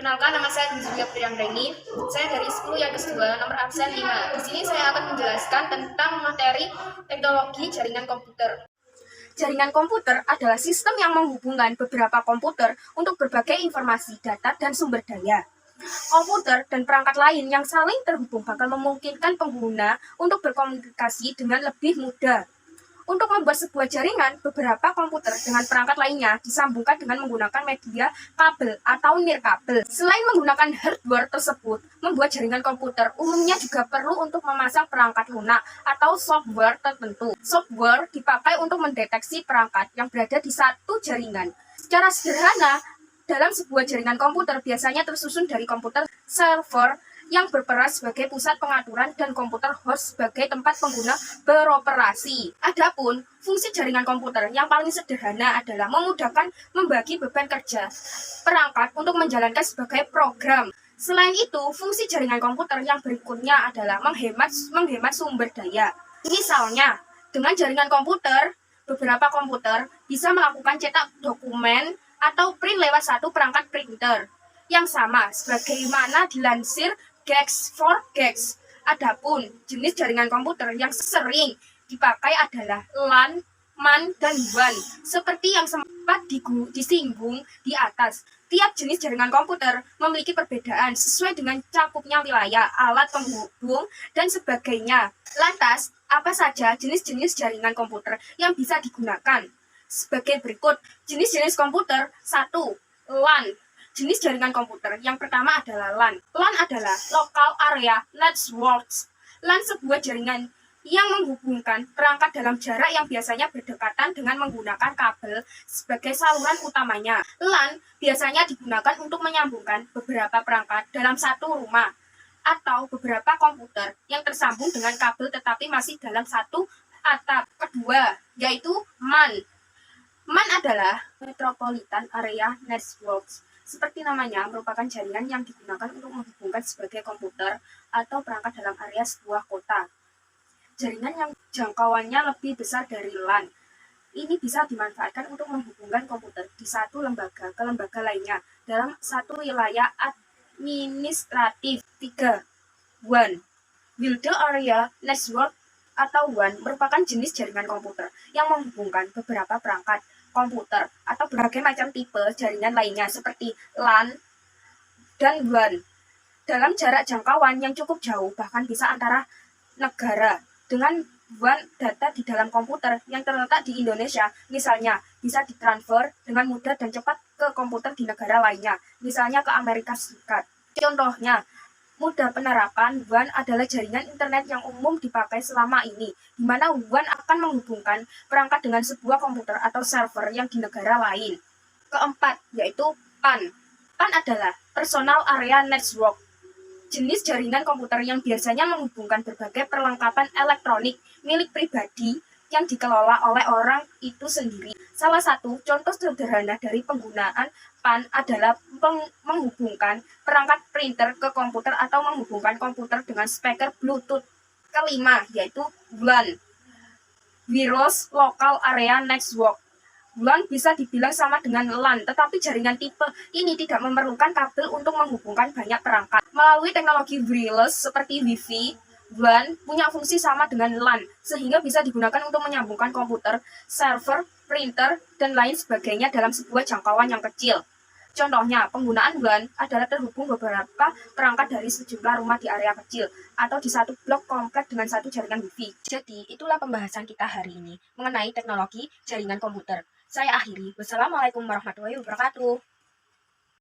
Perkenalkan, nama saya Julia Priyangreni. Saya dari 10 YAGES 2, nomor absen 5. Di sini saya akan menjelaskan tentang materi teknologi jaringan komputer. Jaringan komputer adalah sistem yang menghubungkan beberapa komputer untuk berbagai informasi, data, dan sumber daya. Komputer dan perangkat lain yang saling terhubung bakal memungkinkan pengguna untuk berkomunikasi dengan lebih mudah. Untuk membuat sebuah jaringan, beberapa komputer dengan perangkat lainnya disambungkan dengan menggunakan media kabel atau nirkabel. Selain menggunakan hardware tersebut, membuat jaringan komputer umumnya juga perlu untuk memasang perangkat lunak atau software tertentu. Software dipakai untuk mendeteksi perangkat yang berada di satu jaringan. Secara sederhana, dalam sebuah jaringan komputer biasanya tersusun dari komputer server yang berperan sebagai pusat pengaturan dan komputer host sebagai tempat pengguna beroperasi. Adapun fungsi jaringan komputer yang paling sederhana adalah memudahkan membagi beban kerja perangkat untuk menjalankan sebagai program. Selain itu, fungsi jaringan komputer yang berikutnya adalah menghemat sumber daya. Misalnya, dengan jaringan komputer, beberapa komputer bisa melakukan cetak dokumen atau print lewat satu perangkat printer yang sama sebagaimana dilansir Gex for Gex. Adapun jenis jaringan komputer yang sering dipakai adalah LAN, MAN, dan WAN. Seperti yang sempat disinggung di atas, tiap jenis jaringan komputer memiliki perbedaan sesuai dengan cakupnya wilayah, alat penghubung, dan sebagainya. Lantas, apa saja jenis-jenis jaringan komputer yang bisa digunakan? Sebagai berikut, jenis-jenis komputer. 1. LAN. Jenis jaringan komputer yang pertama adalah LAN. LAN adalah Local Area Networks. LAN sebuah jaringan yang menghubungkan perangkat dalam jarak yang biasanya berdekatan dengan menggunakan kabel sebagai saluran utamanya. LAN biasanya digunakan untuk menyambungkan beberapa perangkat dalam satu rumah atau beberapa komputer yang tersambung dengan kabel tetapi masih dalam satu atap. Kedua, yaitu MAN. MAN adalah Metropolitan Area Networks. Seperti namanya, merupakan jaringan yang digunakan untuk menghubungkan sebagai komputer atau perangkat dalam area sebuah kota. Jaringan yang jangkauannya lebih besar dari LAN. Ini bisa dimanfaatkan untuk menghubungkan komputer di satu lembaga ke lembaga lainnya dalam satu wilayah administratif. 3. WAN. Wide Area Network atau WAN merupakan jenis jaringan komputer yang menghubungkan beberapa perangkat komputer atau berbagai macam tipe jaringan lainnya seperti LAN dan WAN dalam jarak jangkauan yang cukup jauh, bahkan bisa antara negara. Dengan WAN, data di dalam komputer yang terletak di Indonesia misalnya bisa ditransfer dengan mudah dan cepat ke komputer di negara lainnya, misalnya ke Amerika Serikat. Contohnya, mudah penerapan WAN adalah jaringan internet yang umum dipakai selama ini, di mana WAN akan menghubungkan perangkat dengan sebuah komputer atau server yang di negara lain. Keempat, yaitu PAN. PAN adalah Personal Area Network, jenis jaringan komputer yang biasanya menghubungkan berbagai perlengkapan elektronik milik pribadi yang dikelola oleh orang itu sendiri. Salah satu contoh sederhana dari penggunaan PAN adalah menghubungkan perangkat printer ke komputer atau menghubungkan komputer dengan speaker Bluetooth. Kelima, yaitu WLAN, Wireless Local Area Network. WLAN bisa dibilang sama dengan LAN, tetapi jaringan tipe ini tidak memerlukan kabel untuk menghubungkan banyak perangkat. Melalui teknologi wireless seperti Wi-Fi, WLAN punya fungsi sama dengan LAN, sehingga bisa digunakan untuk menyambungkan komputer, server, printer, dan lain sebagainya dalam sebuah jangkauan yang kecil. Contohnya, penggunaan WLAN adalah terhubung beberapa perangkat dari sejumlah rumah di area kecil, atau di satu blok komplek dengan satu jaringan Wi-Fi. Jadi, itulah pembahasan kita hari ini mengenai teknologi jaringan komputer. Saya akhiri. Wassalamualaikum warahmatullahi wabarakatuh.